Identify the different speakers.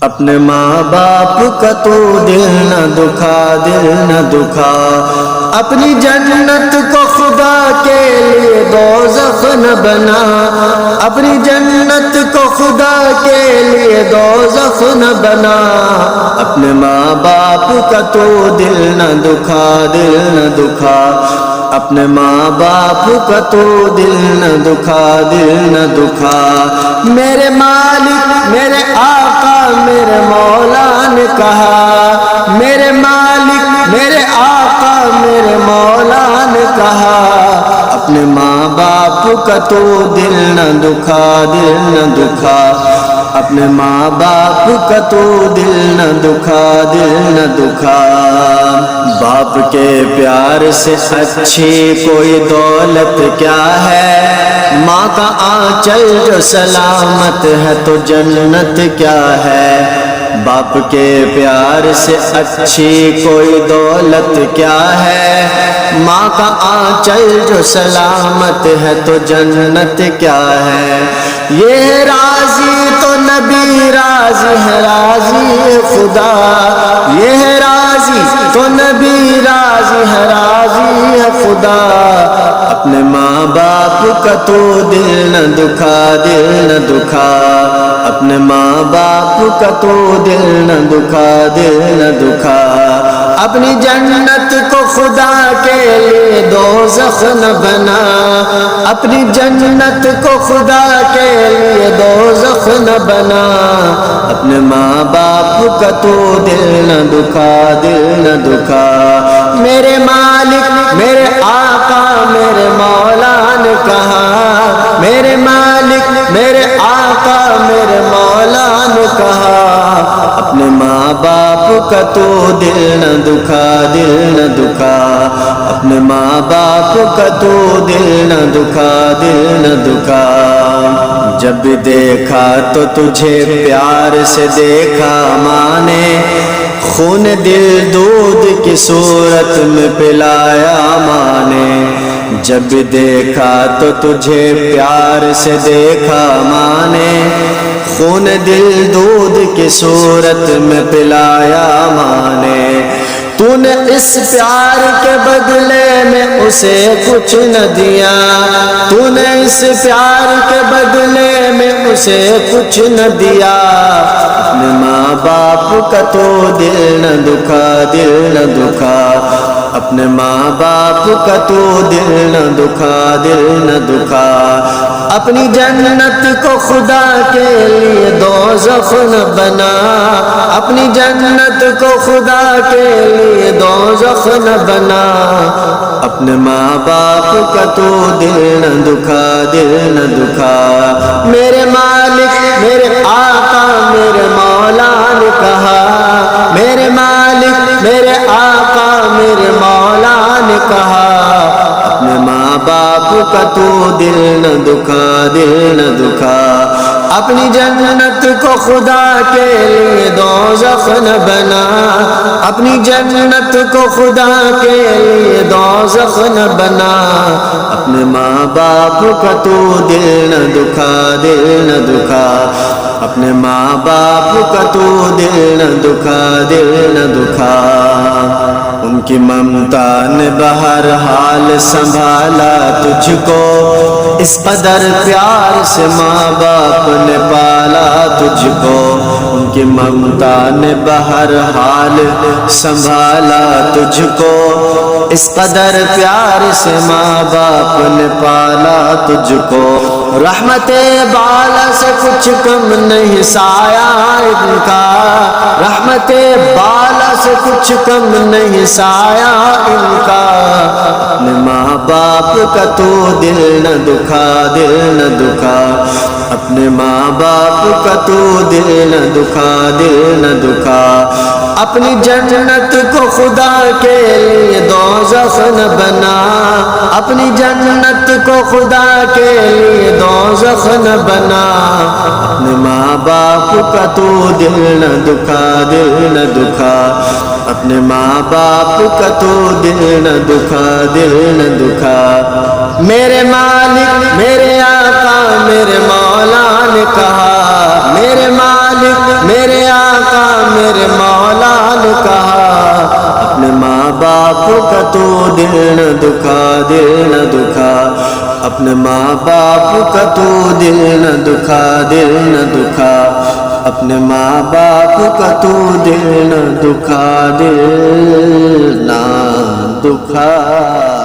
Speaker 1: اپنے ماں باپ کا تو دل نہ دکھا، دل نہ دکھا، اپنی جنت کو خدا کے لیے دوزخ نہ بنا، اپنی جنت کو خدا کے لیے دوزخ نہ بنا، اپنے ماں باپ کا تو دل نہ دکھا، دل نہ دکھا، اپنے ماں باپ کا تو دل نہ دکھا، دل نہ دکھا، میرے مالک میرے آقا میرے مولا نے کہا، میرے مالک میرے آقا میرے مولا نے کہا، اپنے ماں باپ کا تو دل نہ دکھا، دل نہ دکھا، اپنے ماں باپ کا تو دل نہ دکھا، دل نہ دکھا، باپ کے پیار سے اچھی کوئی دولت کیا ہے، ماں کا آنچل جو سلامت ہے تو جنت کیا ہے، باپ کے پیار سے اچھی کوئی دولت کیا ہے، ماں کا آنچل جو سلامت ہے تو جنت کیا ہے، یہ راضی تو نبی راضی ہے، راضی ہے خدا، یہ راضی تو نبی راضی ہے، راضی ہے خدا، اپنے ماں باپ کا تو دل نہ دکھا، دل نہ دکھا، اپنے ماں باپ کا تو دل نہ دکھا، دل نہ دکھا، اپنی جنت کو خدا کے لیے دوزخ نہ بنا، اپنی جنت کو خدا کے لیے دوزخ نہ بنا، اپنے ماں باپ کا تو دل نہ دکھا، دل نہ دکھا، میرے مالک میرے آقا میرے مولا نے کہا، میرے مالک میرے آقا میرے مولا نے کہا، اپنے ماں باپ کا تو دل نہ دکھا، دل نہ دکھا، اپنے ماں باپ کا تو دل نہ دکھا، دل نہ دکھا، جب دیکھا تو تجھے پیار سے دیکھا ماں نے، خون دل دودھ کی صورت میں پلایا ماں نے، جب دیکھا تو تجھے پیار سے دیکھا ماں نے، خون دل دودھ کی صورت میں پلایا ماں نے، تو نے اس پیار کے بدلے میں اسے کچھ نہ دیا، تو نے اس پیار کے بدلے میں اسے کچھ نہ دیا، اپنے ماں باپ کا تو دل نہ دکھا، دل نہ دکھا، اپنے ماں باپ کا تو دل نہ دکھا، دل نہ دکھا، اپنی جنت کو خدا کے لیے دوزخ نہ بنا، اپنی جنت کو خدا کے لیے دوزخ نہ بنا، اپنے ماں باپ کا تو دل نہ دکھا، دل نہ دکھا، میرے مالک میرے آقا میرے مولا نے کہا، میرے مالک میرے آقا میرے مولا نے کہا، اپنے ماں باپ کا تو دل نہ دکھا، دل نہ دکھا، اپنی جنت کو خدا کے لیے دوزخ نہ بنا، اپنی جنت کو خدا کے لیے دوزخ نہ بنا، اپنے ماں باپ کا تو دل نہ دکھا، دل نہ دکھا، اپنے ماں باپ کا تو دل نہ دکھا، دل نہ دکھا، ان کی ممتا نے بہرحال سنبھالا تجھ کو، اس قدر پیار سے ماں باپ نے پالا تجھ کو، ان کی ممتا نے بہرحال سنبھالا تجھ کو، اس قدر پیار سے ماں باپ نے پالا تجھ کو، رحمت بالا سے کچھ کم نہیں سایہ ان کا، رحمت بالا سے کچھ کم نہیں سایہ ان کا، اپنے ماں باپ کا تو دل نہ دکھا، دل نہ دکھا، اپنے ماں باپ کا تو دل نہ دکھا، دل نہ دکھا، اپنی جنت کو خدا کے لیے دوزخ نہ بنا، اپنی جنت کو خدا کے لیے دوزخ نہ بنا، اپنے ماں باپ کا تو دل نہ دکھا، دل نہ دکھا، اپنے ماں باپ کا تو دل نہ دکھا، دل نہ دکھا، میرے مالک میرے آقا میرے مولا نے کہا، میرے مالک میرے آقا میرے مولا نے کہا اپنے ماں باپ کا تو دل نہ دکھا دل نہ دکھا اپنے ماں باپ کا تو دل نہ دکھا دل نہ دکھا اپنے ماں باپ کا تو دل نہ دکھا دل نہ دکھا